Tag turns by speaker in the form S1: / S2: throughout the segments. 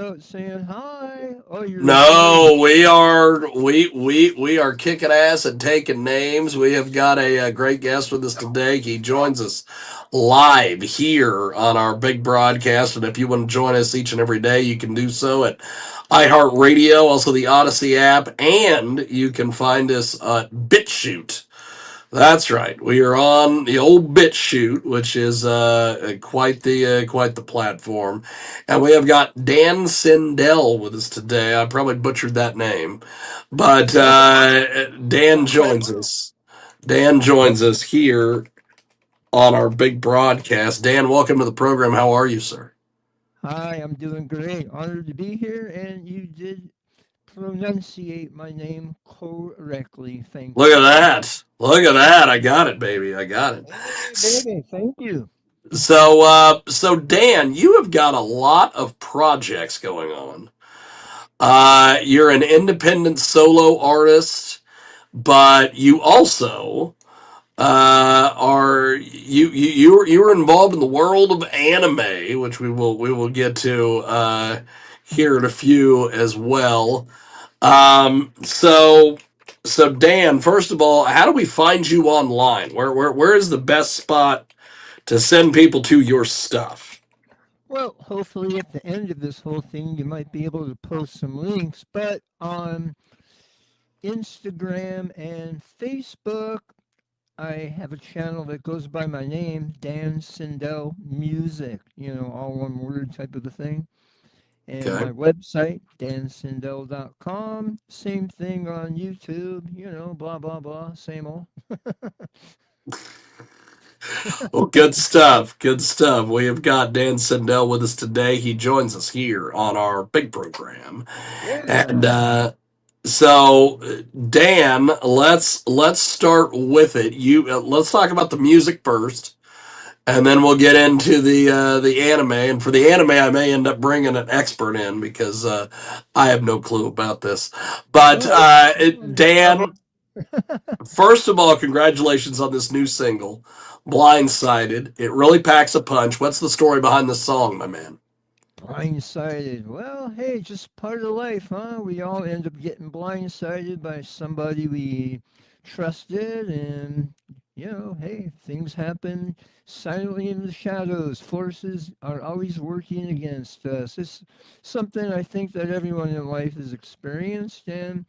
S1: note saying hi. Oh, you're recording.
S2: No, we are kicking ass and taking names. We have got a great guest with us today. He joins us live here on our big broadcast, and if you want to join us each and every day, you can do so at iHeartRadio, also the Odyssey app, and you can find us at BitChute. That's right. We are on the old BitChute, which is quite the platform, and we have got Dan Sindel with us today. I probably butchered that name, but
S1: No,
S2: Dan
S1: quite
S2: joins
S1: well.
S2: us. Dan joins us here on our big broadcast. Dan, welcome to the program. How are you, sir?
S1: Hi, I'm doing great. Honored to be here, and you did pronunciate my name correctly. Thank
S2: Look at
S1: you.
S2: that! Look at that! I got it, baby. I got it.
S1: Hey, baby, thank you.
S2: So Dan, you have got a lot of projects going on. You're an independent solo artist, but you also are you were involved in the world of anime, which we will get to here in a few as well. So Dan, first of all, how do we find you online? Where is the best spot to send people to your stuff?
S1: Well, hopefully at the end of this whole thing, you might be able to post some links, but on Instagram and Facebook, I have a channel that goes by my name, Dan Sindel Music, all one word type of a thing. And
S2: Okay.
S1: my website, dansindel.com. Same thing on YouTube, blah, blah, blah, same old.
S2: Well, good stuff. Good stuff. We have got Dan Sindel with us today. He joins us here on our big program, and
S1: Yeah.
S2: Dan, let's start with it. Let's talk about the music first, and then we'll get into the anime. And for the anime, I may end up bringing an expert in because I have no clue about this. But
S1: Oh, I've
S2: Dan, first of all, congratulations on this new single, "Blindsided." It really packs a punch. What's the story behind this song, my man?
S1: blindsided. Well, hey, just part of life, huh? We all end up getting blindsided by somebody we trusted, and, hey, things happen silently in the shadows. Forces are always working against us. It's something I think that everyone in life has experienced, and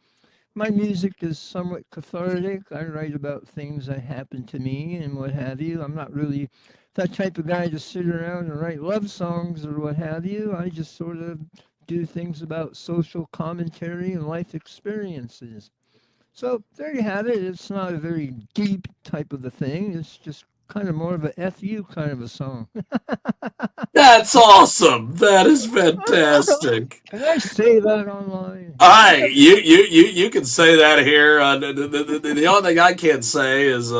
S1: my music is somewhat cathartic. I write about things that happen to me and what have you. I'm not really that type of guy to sit around and write love songs or what have you. I just sort of do things about social commentary and life experiences. So there you have it. It's not a very deep type of a thing. It's just kind of more of a FU kind of a song.
S2: That's awesome. That is fantastic.
S1: Can I say that online?
S2: I you can say that here. The only thing I can't say is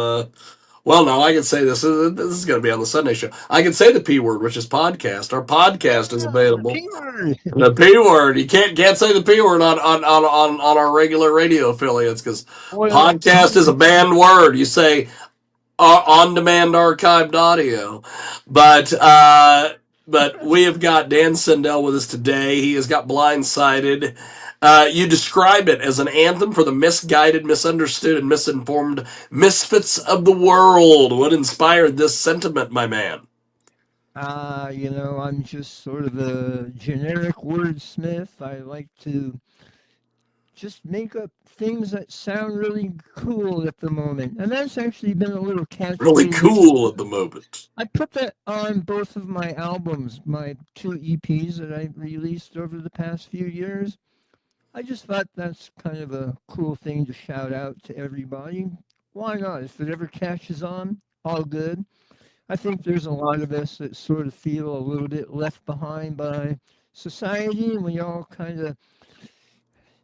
S2: well, no, I can say this is going to be on the Sunday show. I can say the P word, which is podcast. Our
S1: Yeah,
S2: podcast is
S1: the
S2: available.
S1: P word.
S2: The P word. You can't say the P word on our regular radio affiliates because
S1: Well,
S2: podcast is a banned word. You say on demand archived audio. But we have got Dan Sindel with us today. He has got Blindsided. You describe it as an anthem for the misguided, misunderstood, and misinformed misfits of the world. What inspired this sentiment, my man?
S1: I'm just sort of a generic wordsmith. I like to just make up things that sound really cool at the moment. And that's actually been a little
S2: Really
S1: catchphrase.
S2: cool at the moment.
S1: I put that on both of my albums, my two EPs that I released over the past few years. I just thought that's kind of a cool thing to shout out to everybody. Why not? If it ever catches on, all good. I think there's a lot of us that sort of feel a little bit left behind by society, and we all kind of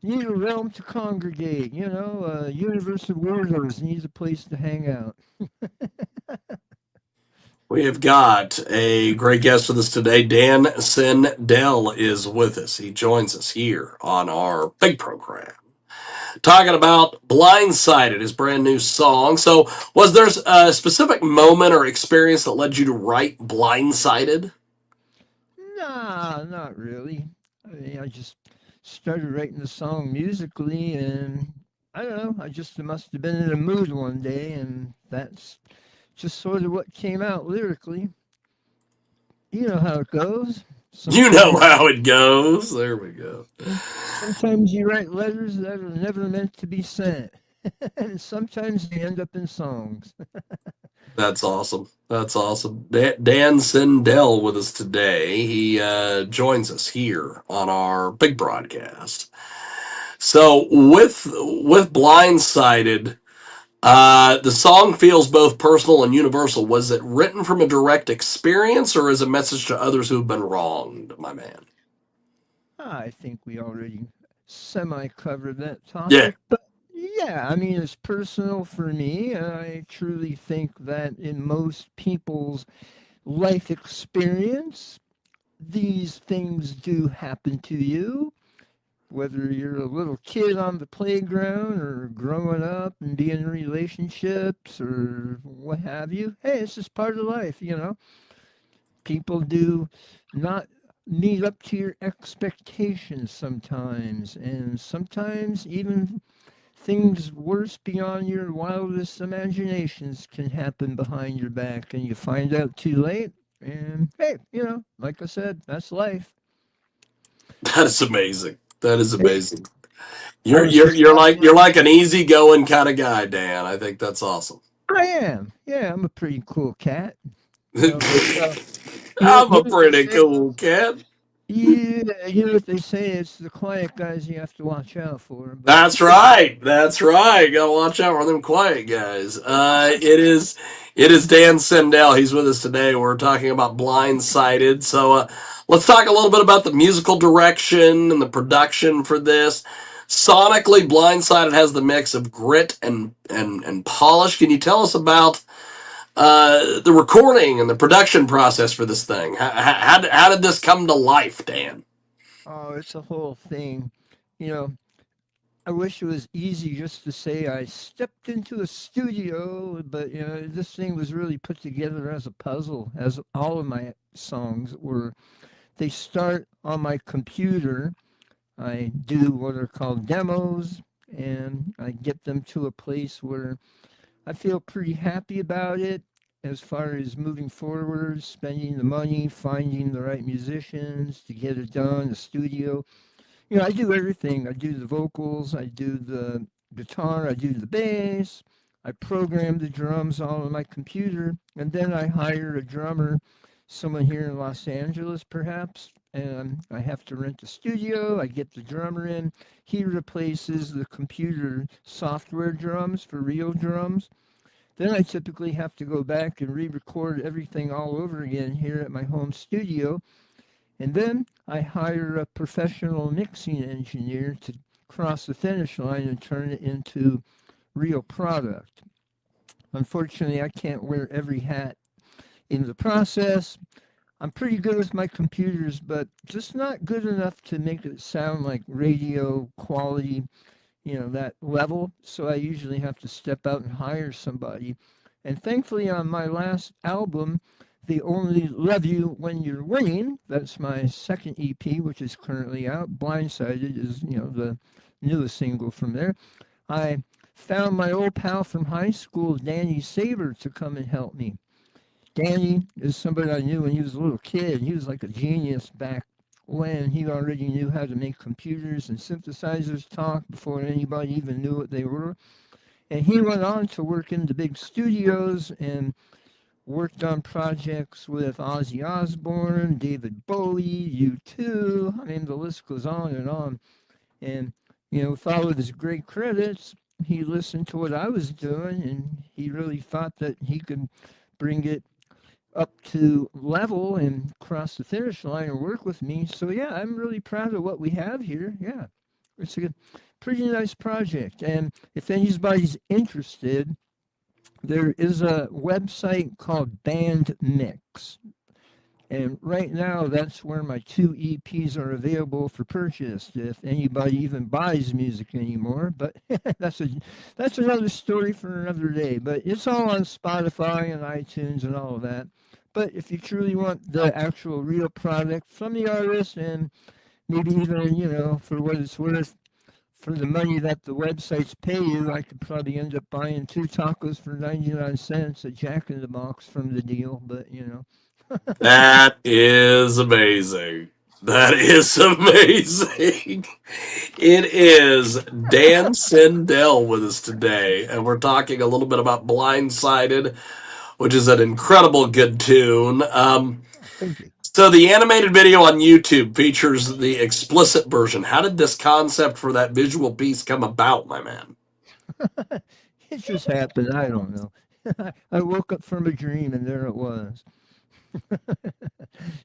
S1: need a realm to congregate. A universe of weirdos needs a place to hang out.
S2: We have got a great guest with us today. Dan Sindel is with us. He joins us here on our big program, talking about Blindsided, his brand new song. So, was there a specific moment or experience that led you to write Blindsided?
S1: Nah, not really. I just started writing the song musically, and I don't know, I just must have been in a mood one day, and that's just sort of what came out lyrically. You know how it goes.
S2: You know
S1: Sometimes,
S2: how it goes. There we go.
S1: sometimes you write letters that are never meant to be sent, and sometimes they end up in songs.
S2: That's awesome. That's awesome. Dan Sindel with us today. He joins us here on our big broadcast. So with Blindsided, the song feels both personal and universal. Was it written from a direct experience or as a message to others who've been wronged, my man?
S1: I think we already semi covered that
S2: Yeah,
S1: topic, but yeah, I mean, it's personal for me. I truly think that in most people's life experience, these things do happen to you, whether you're a little kid on the playground or growing up and being in relationships or what have you. Hey, it's just part of life, you know. People do not meet up to your expectations sometimes, and sometimes even things worse beyond your wildest imaginations can happen behind your back, and you find out too late. And hey, you know, like I said, that's life.
S2: that is amazing. That is
S1: Hey,
S2: amazing.
S1: I
S2: You're
S1: was
S2: you're
S1: just
S2: you're
S1: out
S2: like you're
S1: work.
S2: like an easygoing kind of guy, Dan. I think that's awesome.
S1: I am. Yeah, I'm a pretty cool cat. You know, but
S2: I'm
S1: you
S2: a
S1: know what they
S2: pretty
S1: say?
S2: cool cat.
S1: Yeah, you know what they say? It's the quiet guys you have to watch out for. But
S2: That's right. That's right. Gotta watch out for them quiet guys. It is Dan Sindel. He's with us today. We're talking about Blindsided. So let's talk a little bit about the musical direction and the production for this. Sonically, Blindsided has the mix of grit and polish. Can you tell us about the recording and the production process for this thing? How did this come to life, Dan?
S1: oh, it's a whole thing. You know, I wish it was easy just to say I stepped into a studio, but you know, this thing was really put together as a puzzle, as all of my songs were. They start on my computer. I do what are called demos, and I get them to a place where I feel pretty happy about it as far as moving forward, spending the money, finding the right musicians to get it done, the studio. You know, I do everything. I do the vocals, I do the guitar, I do the bass, I program the drums all on my computer, and then I hire a drummer, someone here in Los Angeles perhaps, and I have to rent a studio. I get the drummer in. He replaces the computer software drums for real drums. Then I typically have to go back and re-record everything all over again here at my home studio. And then I hire a professional mixing engineer to cross the finish line and turn it into real product. Unfortunately, I can't wear every hat in the process. I'm pretty good with my computers, but just not good enough to make it sound like radio quality, you know, that level. So I usually have to step out and hire somebody. And thankfully, on my last album, They Only Love You When You're Winning, that's my second EP, which is currently out. Blindsided is, you know, the newest single from there. I found my old pal from high school, Danny Saber, to come and help me. Danny is somebody I knew when he was a little kid. He was like a genius back when he already knew how to make computers and synthesizers talk before anybody even knew what they were. And he went on to work in the big studios and worked on projects with Ozzy Osbourne, David Bowie, U2. I mean, the list goes on and on. And, you know, with all of his great credits, he listened to what I was doing and he really thought that he could bring it up to level and cross the finish line and work with me. So yeah, I'm really proud of what we have here. Yeah, it's a pretty nice project. And if anybody's interested, there is a website called Band Mix. And right now, that's where my two EPs are available for purchase. If anybody even buys music anymore, but that's a that's another story for another day. But it's all on Spotify and iTunes and all of that. But if you truly want the actual real product from the artist and maybe even, for what it's worth, for the money that the websites pay you, I could probably end up buying 2 tacos for 99 cents at Jack in the Box from the deal, but
S2: That is amazing. That is amazing. It is Dan Sindel with us today, and we're talking a little bit about Blindsided, which is an incredible good tune.
S1: Thank you.
S2: So the animated video on YouTube features the explicit version. How did this concept for that visual piece come about, my man?
S1: It just happened. I don't know. I woke up from a dream and there it was.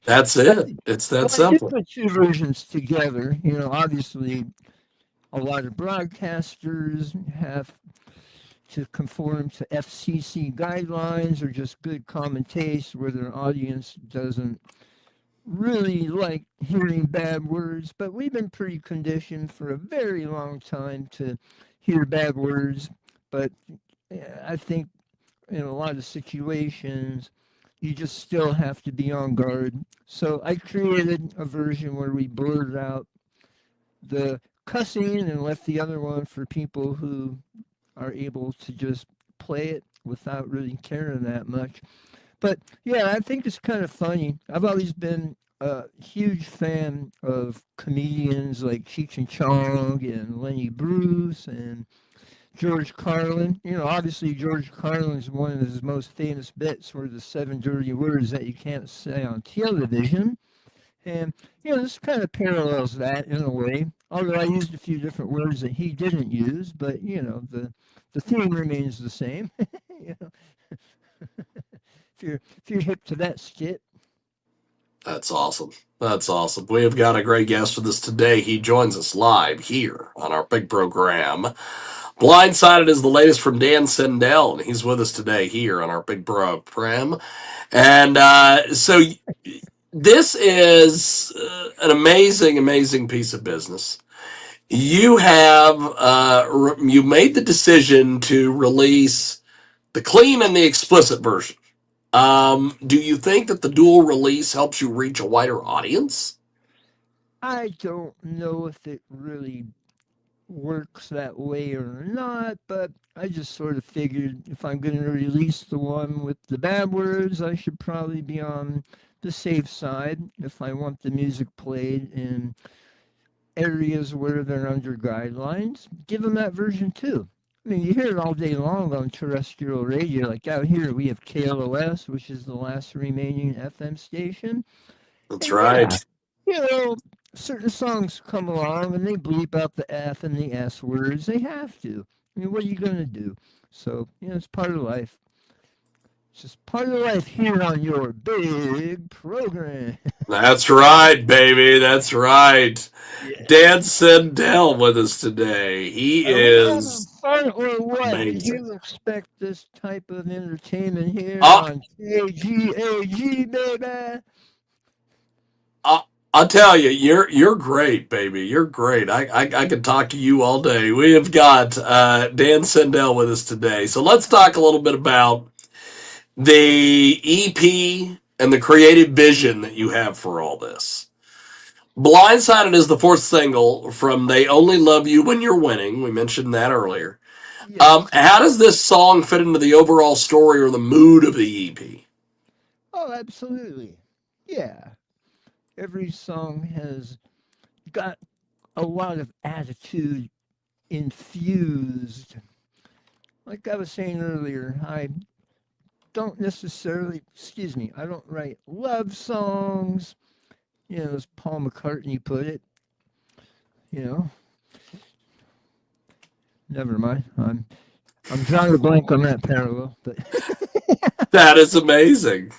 S2: That's
S1: But
S2: it. It's that
S1: well, I did
S2: simple.
S1: put 2 versions together. Obviously, a lot of broadcasters have to conform to FCC guidelines or just good common taste where their audience doesn't really like hearing bad words. But we've been pretty conditioned for a very long time to hear bad words. But I think in a lot of situations, you just still have to be on guard. So I created a version where we blurred out the cussing and left the other one for people who are able to just play it without really caring that much. But yeah, I think it's kind of funny. I've always been a huge fan of comedians like Cheech and Chong and Lenny Bruce and George Carlin. Obviously George Carlin's one of his most famous bits were the 7 dirty words that you can't say on television. And this kind of parallels that in a way. Although I used a few different words that he didn't use, but the theme remains the same. you know, if you're hip to that skit.
S2: That's awesome. That's awesome. We have got a great guest with us today. He joins us live here on our big program. Blindsided is the latest from Dan Sindel, and he's with us today here on our big program. And so this is an amazing, amazing piece of business. You have you made the decision to release the clean and the explicit version. Do you think that the dual release helps you reach a wider audience?
S1: I don't know if it really works that way or not, but I just sort of figured if I'm going to release the one with the bad words, I should probably be on the safe side if I want the music played in areas where they're under guidelines. Give them that version too. I mean, you hear it all day long on terrestrial radio. Like out here, we have KLOS, which is the last remaining FM station.
S2: That's
S1: And yeah,
S2: right.
S1: you know, certain songs come along and they bleep out the F and the S words. They have to. I mean, what are you going to do? So, it's part of life. It's just part of life here on your big program.
S2: That's right, baby. That's right.
S1: Yeah.
S2: Dan Sindel with us today. He
S1: Are we having
S2: is
S1: fun or what? Did
S2: amazing.
S1: you expect this type of entertainment here
S2: Uh,
S1: on KGAG, baby?
S2: uh, I'll tell you, you're great, baby. You're great. I could talk to you all day. We have got Dan Sindel with us today. So let's talk a little bit about the EP and the creative vision that you have for all this. Blindsided is the fourth single from They Only Love You When You're Winning. We mentioned that earlier.
S1: Yes.
S2: How does this song fit into the overall story or the mood of the EP?
S1: Oh, absolutely. Yeah. Every song has got a lot of attitude infused. Like I was saying earlier, I don't necessarily, excuse me, I don't write love songs, as Paul McCartney put it, you know. Never mind. I'm drawing a blank on that parallel, but
S2: That is amazing.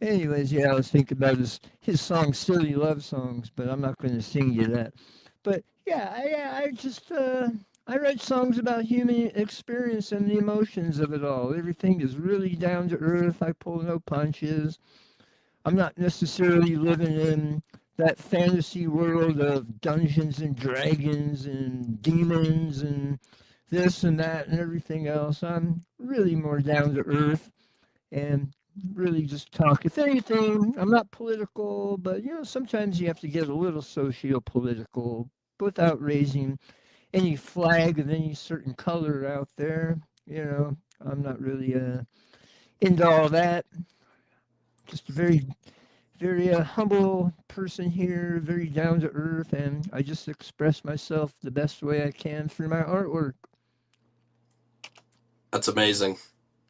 S1: anyways, yeah, I was thinking about his song "Silly Love Songs," but I'm not going to sing you that. But yeah, I just I write songs about human experience and the emotions of it all. Everything is really down to earth. I pull no punches. I'm not necessarily living in that fantasy world of Dungeons and Dragons and demons and this and that and everything else. I'm really more down to earth. And really just talk. If anything, I'm not political, but sometimes you have to get a little socio-political without raising any flag of any certain color out there. I'm not really into all that. Just a very, very humble person here, very down to earth, and I just express myself the best way I can through my artwork.
S2: That's amazing.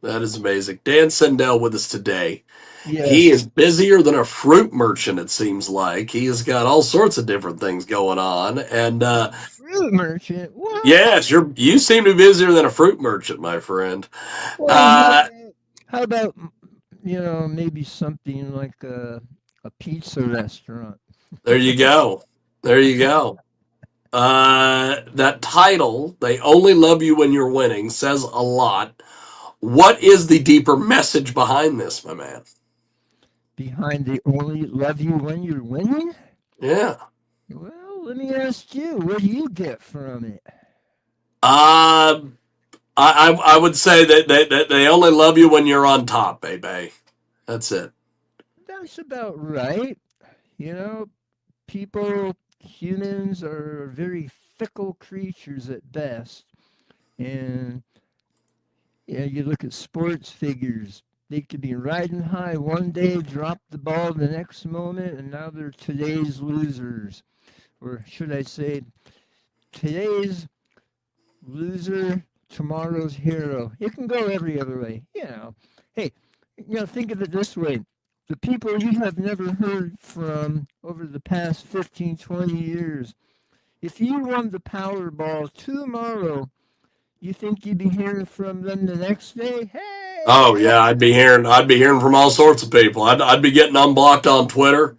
S2: That is amazing. Dan Sindel with us today. He
S1: Yes.
S2: is busier than a fruit merchant, it seems like. He has got all sorts of different things going on. And
S1: Fruit merchant? What?
S2: yes, you seem to be busier than a fruit merchant, my friend.
S1: Well,
S2: Uh,
S1: how about maybe something like a pizza restaurant?
S2: there you go. There you go. That title, They Only Love You When You're Winning, says a lot. What is the deeper message behind this, my man?
S1: Behind the only love you when you're winning?
S2: Yeah.
S1: Well, let me ask you, what do you get from it?
S2: Uh, I would say that they only love you when you're on top, baby. That's it.
S1: That's about right. You know, people, humans are very fickle creatures at best. And you look at sports figures. They could be riding high one day, drop the ball the next moment, and now they're today's losers. Or should I say, today's loser, tomorrow's hero. It can go every other way. Hey, think of it this way. The people you have never heard from over the past 15, 20 years, if you won the Powerball tomorrow, you think you'd be hearing from them the next day? Hey,
S2: Oh yeah, I'd be hearing from all sorts of people. I'd be getting unblocked on Twitter.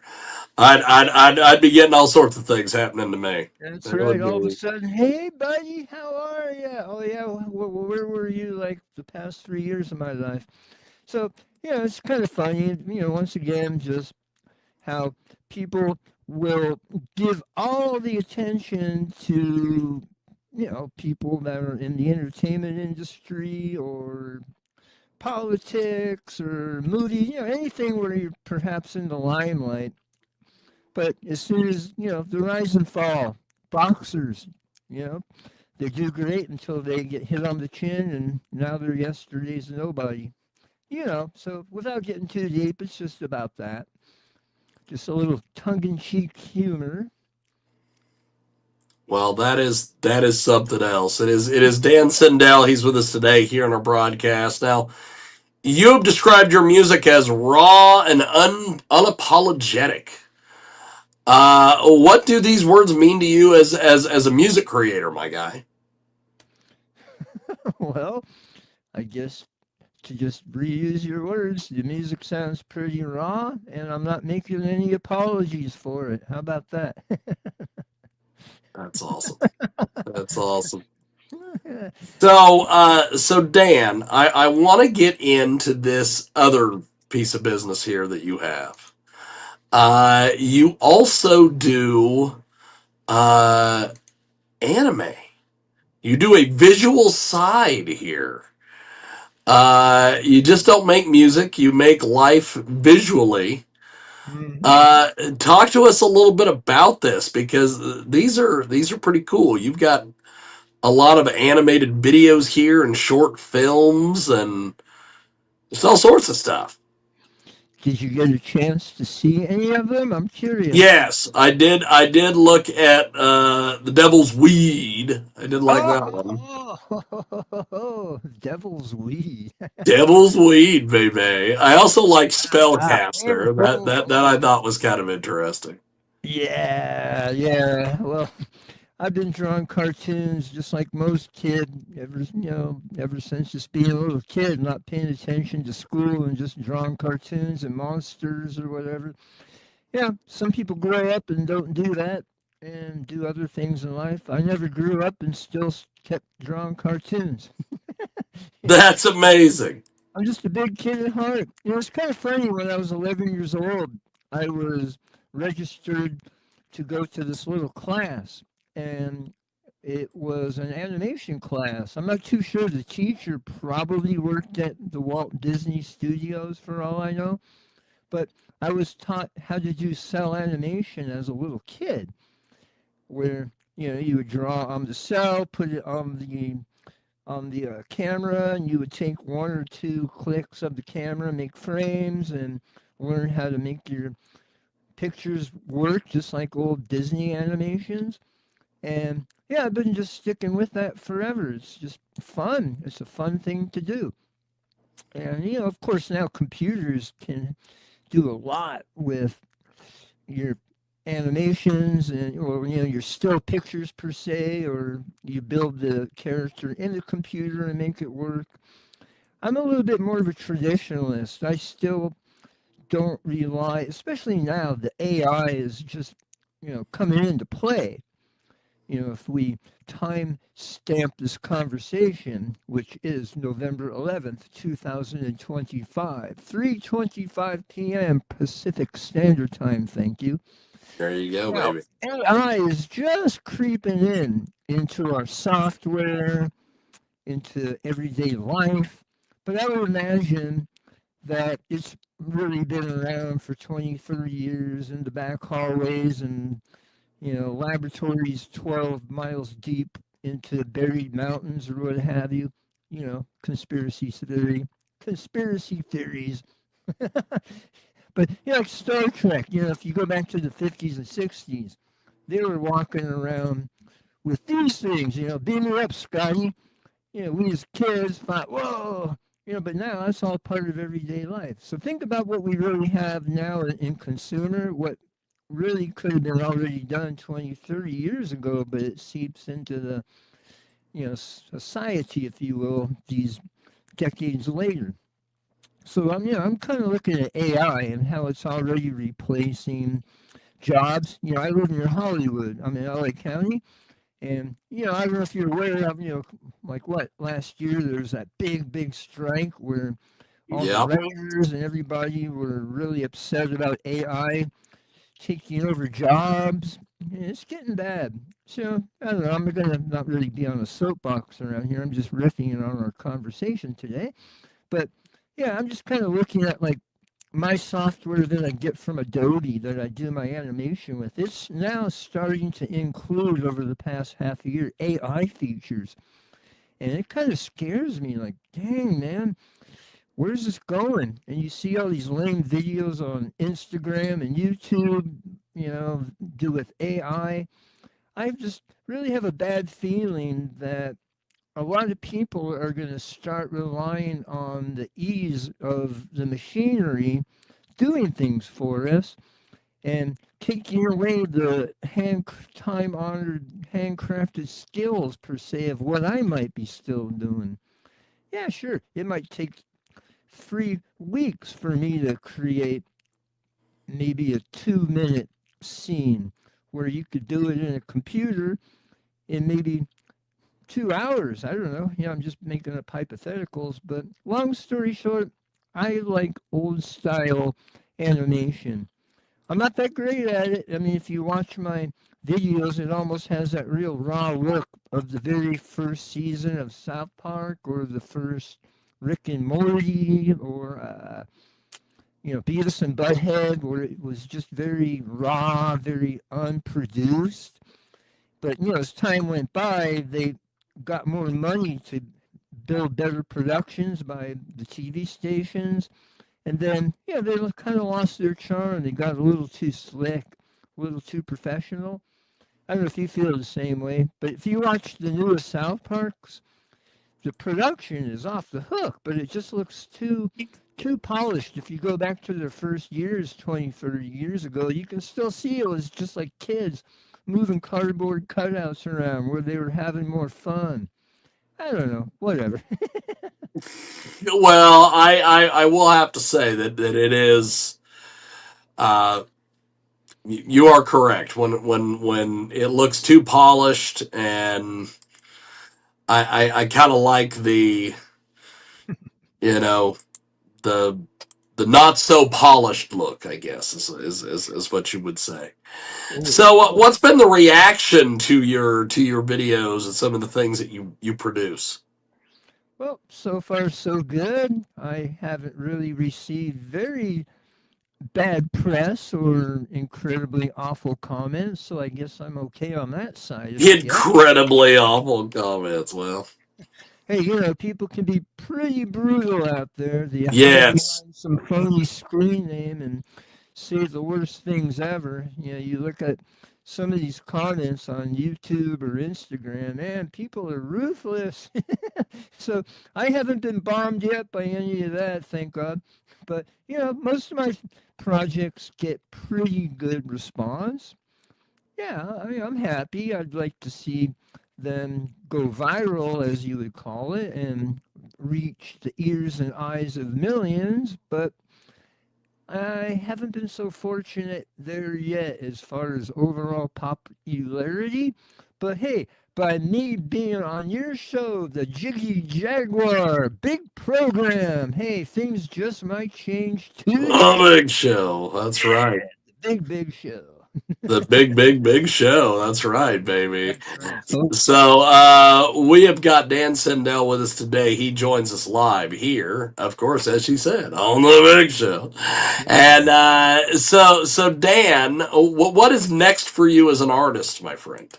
S2: I'd be getting all sorts of things happening to me.
S1: that's
S2: It
S1: right.
S2: would
S1: All of a
S2: be.
S1: sudden, hey, buddy, how are you? Oh, yeah, where were you like the past 3 years of my life? So, it's kind of funny, once again, just how people will give all the attention to, people that are in the entertainment industry or politics or movies, anything where you're perhaps in the limelight. But as soon as, the rise and fall, boxers, you know, they do great until they get hit on the chin and now they're yesterday's nobody. So without getting too deep, it's just about that. Just a little tongue-in-cheek humor.
S2: Well, that is something else. It is Dan Sindel. He's with us today here on our broadcast. Now, you have described your music as raw and unapologetic. What do these words mean to you as a music creator, my guy?
S1: Well, I guess to just reuse your words, the music sounds pretty raw, and I'm not making any apologies for it. How about that?
S2: That's awesome. That's awesome. So Dan, I want to get into this other piece of business here that you have. You also do uh, anime. You do a visual side here. You just don't make music; you make life visually.
S1: Mhm.
S2: Uh, Talk to us a little bit about this because these are pretty cool. You've got a lot of animated videos here and short films and just all sorts of stuff.
S1: Did you get a chance to see any of them? I'm curious.
S2: Yes, I did. I did look at the Devil's Weed. I did like that one.
S1: Devil's weed.
S2: Devil's Weed, baby. I also like
S1: And
S2: Spellcaster. That I thought was kind of interesting.
S1: yeah, yeah. Well, I've been drawing cartoons just like most kids ever since just being a little kid, not paying attention to school and just drawing cartoons and monsters or whatever. Yeah, some people grow up and don't do that and do other things in life. I never grew up and still kept drawing cartoons.
S2: That's amazing.
S1: I'm just a big kid at heart. It's kind of funny. When I was 11 years old, I was registered to go to this little class, and It was an animation class. I'm not too sure. The teacher probably worked at the Walt Disney Studios for all I know, but I was taught how to do cell animation as a little kid, where you would draw on the cell, put it on the camera, and you would take one or two clicks of the camera, make frames, and learn how to make your pictures work just like old Disney animations. And yeah, I've been just sticking with that forever. It's just fun. It's a fun thing to do. And of course, now computers can do a lot with your animations and or your still pictures per se, or you build the character in the computer and make it work. I'm a little bit more of a traditionalist. I still don't rely, especially now the AI is just coming into play. If we time stamp this conversation, which is November 11th, 2025, 3:25 p.m. Pacific Standard Time, thank you.
S2: There you go,
S1: Now,
S2: baby.
S1: AI is just creeping into our software, into everyday life, but I would imagine that it's really been around for 20, 30 years in the back hallways and laboratories 12 miles deep into buried mountains or what have you. Conspiracy theories. But like Star Trek, if you go back to the 50s and 60s, they were walking around with these things, beam me up, Scotty. We as kids thought, whoa, but now that's all part of everyday life. So think about what we really have now in consumer, what really could have been already done 20, 30 years ago, but it seeps into the, society, if you will, these decades later. So I'm kind of looking at AI and how it's already replacing jobs. I live near Hollywood. I'm in LA County, and I don't know if you're aware of, like what last year there was that big strike where all the
S2: Yep.
S1: writers and everybody were really upset about AI taking over jobs. It's getting bad. So I don't know. I'm gonna not really be on a soapbox around here. I'm just riffing on our conversation today. But yeah, I'm just kind of looking at like my software that I get from Adobe that I do my animation with. It's now starting to include over the past half a year AI features, and it kind of scares me. Like, dang man, where's this going? And you see all these lame videos on Instagram and YouTube, do with AI. I just really have a bad feeling that a lot of people are going to start relying on the ease of the machinery doing things for us and taking away the time honored handcrafted skills per se of what I might be still doing. Yeah, sure. It might take 3 weeks for me to create maybe a 2 minute scene where you could do it in a computer in maybe 2 hours. I don't know. I'm just making up hypotheticals. But long story short, I like old style animation. I'm not that great at it. I mean, if you watch my videos, it almost has that real raw look of the very first season of South Park or the first Rick and Morty or Beavis and Butthead, where it was just very raw, very unproduced. But as time went by, they got more money to build better productions by the TV stations, and then they kind of lost their charm. They got a little too slick, a little too professional. I don't know if you feel the same way, but if you watch the newest South Parks, the production is off the hook, but it just looks too polished. If you go back to their first years 20, 30 years ago, you can still see it was just like kids moving cardboard cutouts around where they were having more fun. I don't know, whatever.
S2: Well, I will have to say that it is. Uh, you are correct when it looks too polished, and I kind of like the you know the the not so polished look, I guess, is what you would say.
S1: Oh,
S2: So,
S1: oh,
S2: what's been the reaction to your videos and some of the things that you produce?
S1: well, so far so good. I haven't really received very bad press or incredibly awful comments, so I guess I'm okay on that side of it yet.
S2: Incredibly awful comments. Well,
S1: Hey, people can be pretty brutal out there. They hide
S2: yes,
S1: behind some phony screen name and say the worst things ever. You look at some of these comments on YouTube or Instagram, man, people are ruthless. So I haven't been bombed yet by any of that, thank God. But, most of my projects get pretty good response. Yeah, I mean, I'm happy. I'd like to see them go viral, as you would call it, and reach the ears and eyes of millions, but I haven't been so fortunate there yet as far as overall popularity. But hey, by me being on your show, the Jiggy Jaguar, big program, hey, things just might change
S2: a
S1: today.
S2: big show. That's right.
S1: Big, big show.
S2: The big show. That's right, baby.
S1: That's right, folks.
S2: So we have got Dan Sindel with us today. He joins us live here, of course, as she said, on the big show. And
S1: Yeah.
S2: so Dan, what is next for you as an artist, my friend?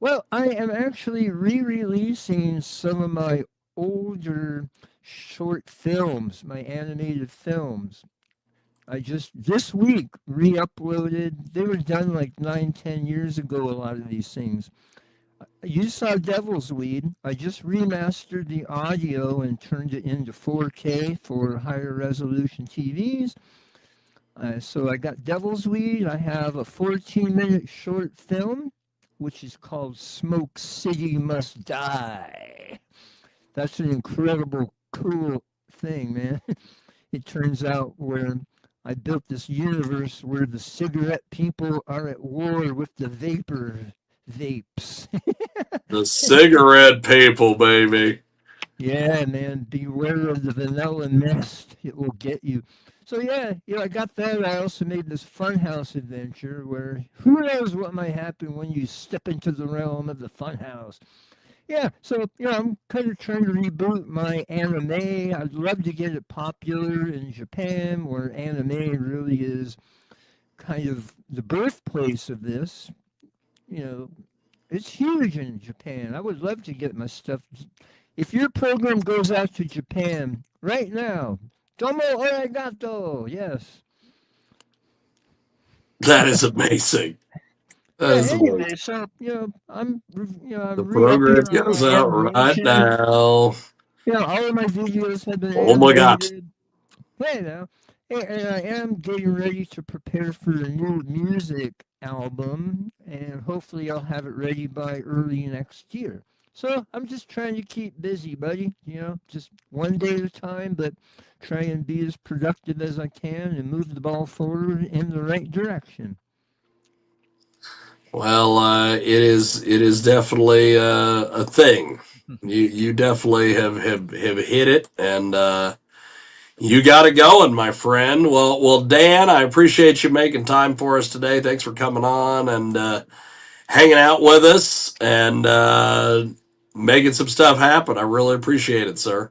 S1: Well, I am actually re-releasing some of my older short films, my animated films. I just this week re-uploaded. They were done like 9, 10 years ago. A lot of these things. You saw Devil's Weed. I just remastered the audio and turned it into 4K for higher resolution TVs. So I got Devil's Weed. I have a 14-minute short film, which is called Smoke City Must Die. That's an incredible, cool thing, man. It turns out where I built this universe where the cigarette people are at war with the vapes.
S2: The cigarette people, baby.
S1: Yeah, man, beware of the vanilla mist. It will get you. So yeah, I got that. I also made this funhouse adventure where who knows what might happen when you step into the realm of the funhouse. Yeah, so I'm kind of trying to reboot my anime. I'd love to get it popular in Japan, where anime really is kind of the birthplace of this. You know, it's huge in Japan. I would love to get my stuff. If your program goes out to Japan right now, domo arigato. Yes.
S2: That is amazing. That
S1: Yeah.
S2: is amazing.
S1: Anyway, so
S2: The
S1: I'm re-upping
S2: program
S1: on
S2: goes
S1: my
S2: out right
S1: animation.
S2: now.
S1: All of my videos have been
S2: Oh my gosh.
S1: animated. Hey now, hey, and I am getting ready to prepare for a new music album, and hopefully I'll have it ready by early next year. So I'm just trying to keep busy, buddy. Just one day at a time, but try and be as productive as I can and move the ball forward in the right direction.
S2: Well, it is definitely a thing. You definitely have hit it, and you got it going, my friend. Well, Dan, I appreciate you making time for us today. Thanks for coming on and hanging out with us and making some stuff happen. I really appreciate it, sir.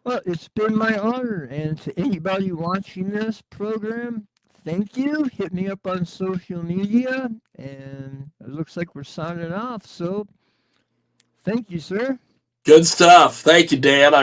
S1: Well, it's been my honor, and to anybody watching this program, thank you. Hit me up on social media, and it looks like we're signing off. So, thank you, sir.
S2: Good stuff. Thank you, Dan. I